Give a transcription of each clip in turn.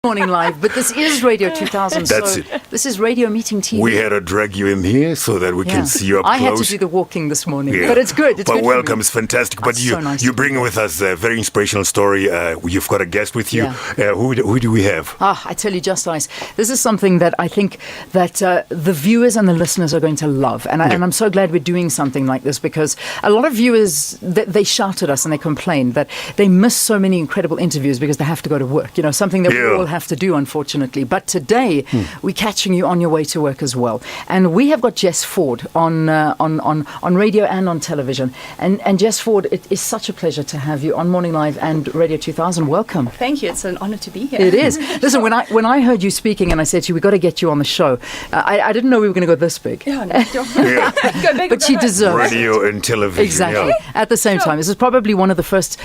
Morning Live, but this is Radio 2000. That's so it. This is Radio Meeting TV. We had to drag you in here so that we can see you up I close. had to do the walking this morning, Yeah. but it's good. It's but good welcome, for me. it's fantastic. But That's you so nice you to bring with us a very inspirational story. You've got a guest with you. Yeah. Who do we have? I tell you, just nice. This is something that I think that the viewers and the listeners are going to love, and I'm so glad we're doing something like this, because a lot of viewers they shout at us and they complain that they miss so many incredible interviews because they have to go to work. You know, something that we all have to do, unfortunately. But today we're catching you on your way to work as well, and we have got Jes Foord on radio and on television. And Jes Foord, it is such a pleasure to have you on Morning Live and Radio 2000. Welcome. Thank you. It's an honour to be here. It is. Listen, when I heard you speaking and I said to you, we've got to get you on the show, I didn't know we were going to go this big. Yeah, no, go big, but she deserves Radio and television. Exactly. Yeah. At the same time. This is probably one of the first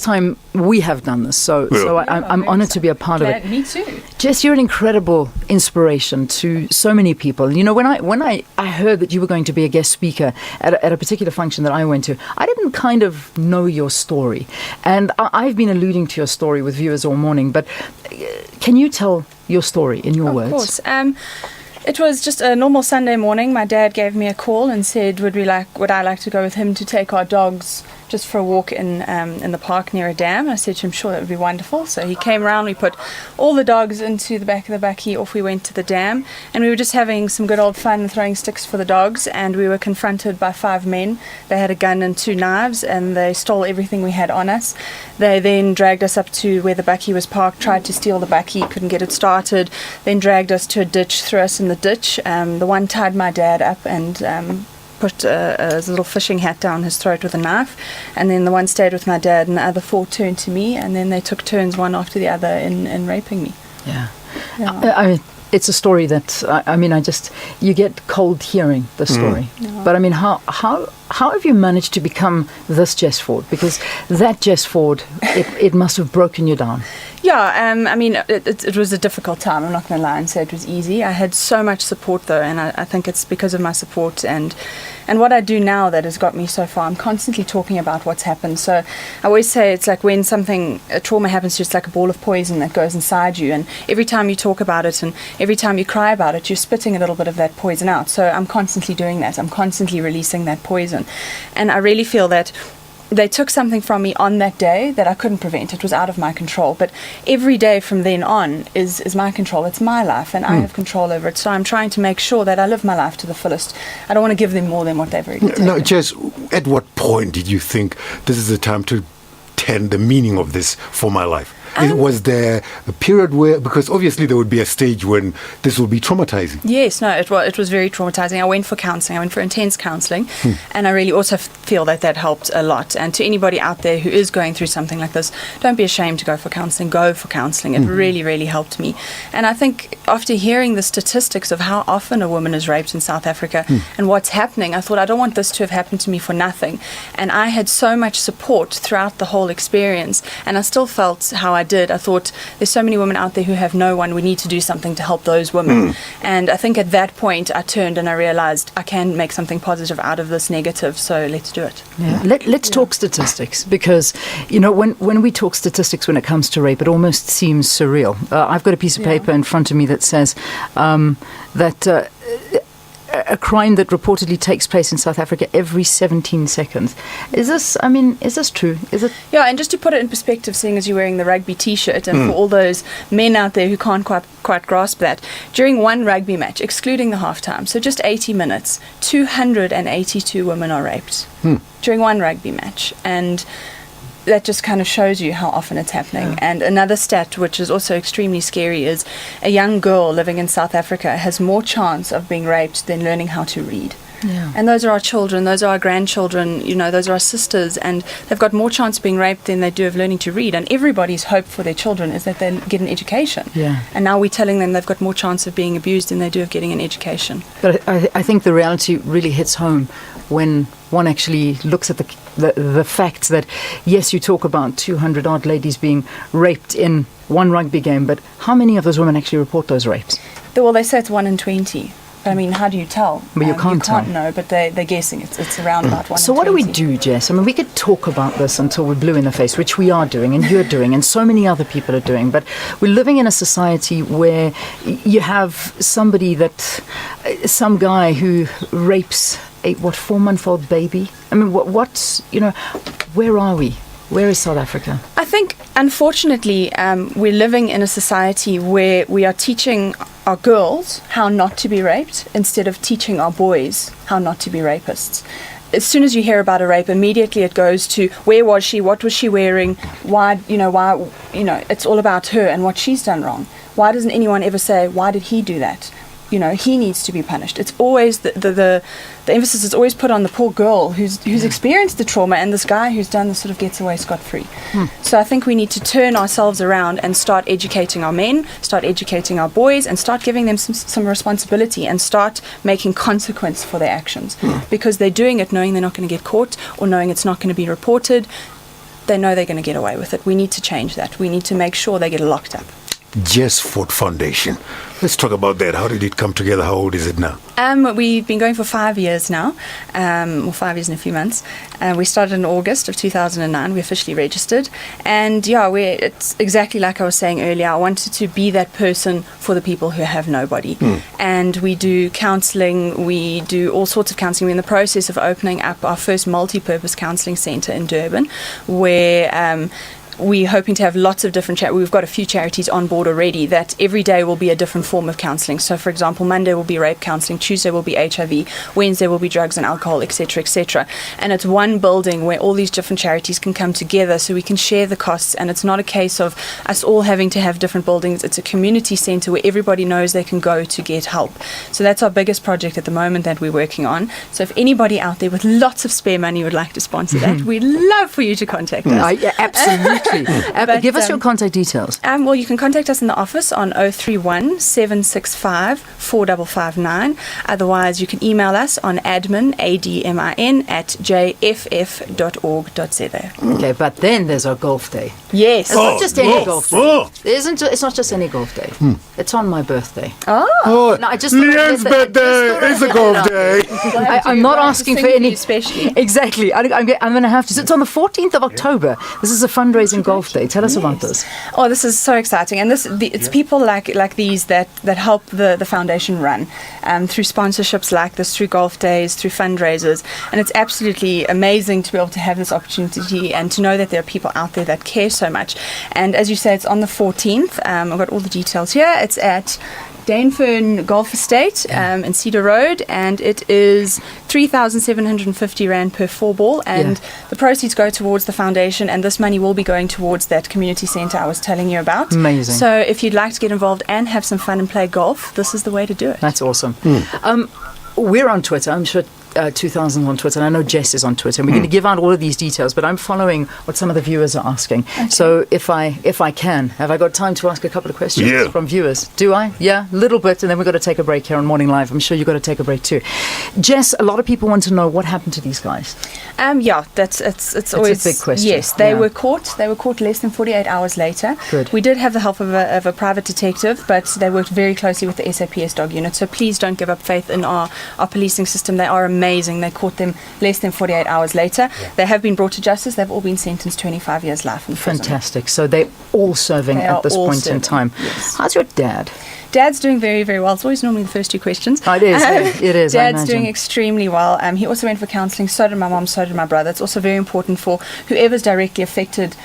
time we have done this. So I'm honoured to be a part of it. Me too. Jess, you're an incredible inspiration to so many people. And, you know, when I heard that you were going to be a guest speaker at a particular function that I went to, I didn't kind of know your story. And I've been alluding to your story with viewers all morning, but can you tell your story in your words? Of course. It was just a normal Sunday morning. My dad gave me a call and said, would I like to go with him to take our dogs just for a walk in the park near a dam? I said to him, sure, that would be wonderful. So he came around, we put all the dogs into the back of the bakkie, off we went to the dam, and we were just having some good old fun throwing sticks for the dogs, and we were confronted by 5 men. They had a gun and 2 knives, and they stole everything we had on us. They then dragged us up to where the bakkie was parked, tried to steal the bakkie, couldn't get it started, then dragged us to a ditch, threw us in the ditch. The one tied my dad up and put a little fishing hat down his throat with a knife, and then the one stayed with my dad, and the other 4 turned to me, and then they took turns one after the other in raping me. Yeah. I mean, it's a story that you get cold hearing the story. Yeah. But I mean, how have you managed to become this Jes Foord? Because that Jes Foord, it must have broken you down. Yeah, it was a difficult time. I'm not going to lie and say it was easy. I had so much support though, and I think it's because of my support and what I do now that has got me so far. I'm constantly talking about what's happened. So I always say it's like when a trauma happens to you, it's like a ball of poison that goes inside you, and every time you talk about it and every time you cry about it, you're spitting a little bit of that poison out. So I'm constantly doing that. I'm constantly releasing that poison. And I really feel that they took something from me on that day that I couldn't prevent. It was out of my control. But every day from then on is my control. It's my life, and I have control over it. So I'm trying to make sure that I live my life to the fullest. I don't want to give them more than what they've already taken. No, Jess, at what point did you think this is the time to tend the meaning of this for my life? Was there a period where, because obviously there would be a stage when this will be traumatizing? Yes, no, it was very traumatizing. I went for counselling. I went for intense counselling, and I really also feel that helped a lot. And to anybody out there who is going through something like this, don't be ashamed to go for counselling. Go for counselling. It really, really helped me. And I think after hearing the statistics of how often a woman is raped in South Africa and what's happening, I thought, I don't want this to have happened to me for nothing. And I had so much support throughout the whole experience, and I still felt how I did. I thought, there's so many women out there who have no one. We need to do something to help those women. And I think at that point I turned and I realized I can make something positive out of this negative, so let's do it. Yeah. Let's talk statistics, because you know when we talk statistics when it comes to rape, it almost seems surreal. I've got a piece of paper in front of me that says that a crime that reportedly takes place in South Africa every 17 seconds. Is this true? Is it? Yeah, and just to put it in perspective, seeing as you're wearing the rugby t-shirt, and for all those men out there who can't quite grasp that, during one rugby match, excluding the halftime, so just 80 minutes, 282 women are raped during one rugby match. And that just kind of shows you how often it's happening. Yeah. And another stat, which is also extremely scary, is a young girl living in South Africa has more chance of being raped than learning how to read. Yeah. And those are our children, those are our grandchildren, those are our sisters, and they've got more chance of being raped than they do of learning to read. And everybody's hope for their children is that they get an education. Yeah. And now we're telling them they've got more chance of being abused than they do of getting an education. But I think the reality really hits home when one actually looks at the facts that, yes, you talk about 200 odd ladies being raped in one rugby game, but how many of those women actually report those rapes? Well, they say it's 1 in 20. But I mean, how do you tell? Well, you can't tell. know, but they're guessing. It's around about 1 So in what do we 20. do, Jess? I mean, we could talk about this until we're blue in the face, which we are doing, and you're doing, and so many other people are doing. But we're living in a society where you have some guy who rapes a 4-month-old baby. I mean, where are we? Where is South Africa? I think, unfortunately, we're living in a society where we are teaching our girls how not to be raped instead of teaching our boys how not to be rapists. As soon as you hear about a rape, immediately it goes to where was she, what was she wearing, why, it's all about her and what she's done wrong. Why doesn't anyone ever say, why did he do that? He needs to be punished. It's always the emphasis is always put on the poor girl who's experienced the trauma, and this guy who's done this sort of gets away scot-free. So I think we need to turn ourselves around and start educating our men, start educating our boys, and start giving them some responsibility and start making consequence for their actions. Because they're doing it knowing they're not going to get caught or knowing it's not going to be reported. They know they're going to get away with it. We need to change that. We need to make sure they get locked up. Jes Foord Foundation. Let's talk about that. How did it come together? How old is it now? We've been going for 5 years now, or 5 years and a few months. We started in August of 2009. We officially registered. And it's exactly like I was saying earlier. I wanted to be that person for the people who have nobody. And we do counselling. We do all sorts of counselling. We're in the process of opening up our first multi-purpose counselling centre in Durban, where we're hoping to have lots of different we've got a few charities on board already that every day will be a different form of counselling. So for example, Monday will be rape counselling, Tuesday will be HIV, Wednesday will be drugs and alcohol, etc., etc. And it's one building where all these different charities can come together so we can share the costs, and it's not a case of us all having to have different buildings. It's a community centre where everybody knows they can go to get help. So that's our biggest project at the moment that we're working on. So if anybody out there with lots of spare money would like to sponsor that, we'd love for you to contact us. Absolutely. Give us your contact details. Well, you can contact us in the office on 031 765 4559. Otherwise, you can email us on admin at jff.org.za. Okay, but then there's our golf day. Yes. It's not just any golf day. It's not just any golf day. It's on my birthday. Oh, No, I just Leanne's birthday is a golf day. I'm not asking for any. Especially. Exactly. I'm going to have to. So it's on the 14th of October. This is a fundraising golf day. Tell us about this. Oh, this is so exciting, and it's people like these that help the foundation run through sponsorships like this, through golf days, through fundraisers, and it's absolutely amazing to be able to have this opportunity and to know that there are people out there that care so much. And as you say, it's on the 14th. I've got all the details here. It's at Danefern Golf Estate in Cedar Road, and it is 3,750 Rand per 4-ball, and the proceeds go towards the foundation, and this money will be going towards that community centre I was telling you about. Amazing. So if you'd like to get involved and have some fun and play golf, this is the way to do it. That's awesome. We're on Twitter. I'm sure 2000 on Twitter, and I know Jess is on Twitter, and we're going to give out all of these details, but I'm following what some of the viewers are asking. Okay. So if I can, have I got time to ask a couple of questions from viewers? Do I? Yeah, a little bit, and then we've got to take a break here on Morning Live. I'm sure you've got to take a break too. Jess, a lot of people want to know what happened to these guys. It's always a big question. Yes, they were caught. They were caught less than 48 hours later. Good. We did have the help of a private detective, but they worked very closely with the SABC dog unit. So please don't give up faith in our policing system. They are amazing. They caught them less than 48 hours later. They have been brought to justice. They've all been sentenced 25 years life in prison. Fantastic. So they're all serving at this point in time. Yes. How's your dad? Dad's doing very, very well. It's always normally the first two questions. Oh, it is. It is. Dad's doing extremely well. He also went for counselling. So did my mom. So did my brother. It's also very important for whoever's directly affected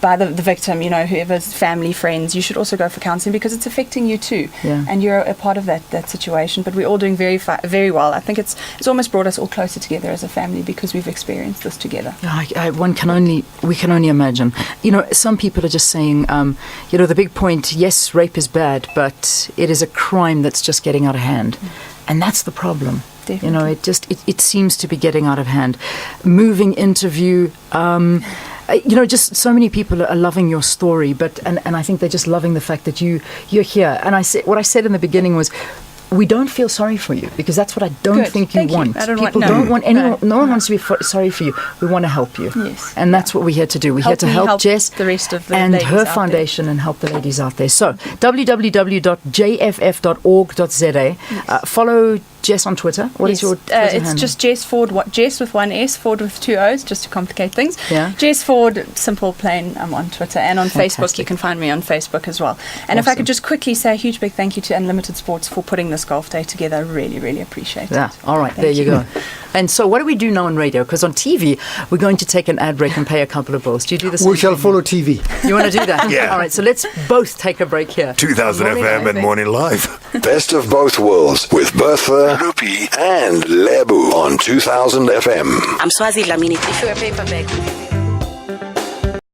by the victim, whoever's family, friends. You should also go for counselling because it's affecting you too. Yeah. And you're a part of that situation. But we're all doing very, very well. I think it's almost brought us all closer together as a family because we've experienced this together. We can only imagine. Some people are just saying, the big point, yes, rape is bad, but it is a crime that's just getting out of hand. And that's the problem. Definitely. It seems to be getting out of hand. Moving interview, just so many people are loving your story, and I think they're just loving the fact that you're here. And what I said in the beginning was, we don't feel sorry for you, because that's what I don't Good. think you Thank you. want. I don't People want- no. don't want anyone. No. No one wants to be sorry for you. We want to help you. Yes. And that's what we're here to do. We're here Help to me help help Jes the rest of the and ladies her out there. foundation and help the ladies out there. So www.jff.org.za. Follow Jes on Twitter. What is Yes. your Twitter It's handle? just Jes Foord, Jes with one S, Foord with two O's, just to complicate things. Yeah. Jes Foord, simple, plain. I'm on Twitter and on Facebook. Fantastic. You can find me on Facebook as well. And if I Awesome. could just quickly say a huge big thank you to Unlimited Sports for putting this golf day together. I really, really appreciate Yeah, it. all right, Thank there you go. And so what do we do now on radio? Because on TV, we're going to take an ad break and pay a couple of bills. Do you do the same We shall thing? follow TV. You want to do that? Yeah. All right, so let's both take a break here. 2000 Morning FM and Live. Morning Live. Best of both worlds with Bertha, Rupi, and Lebu on 2000 FM. I'm Swazi Dlamini. If you're a paperback.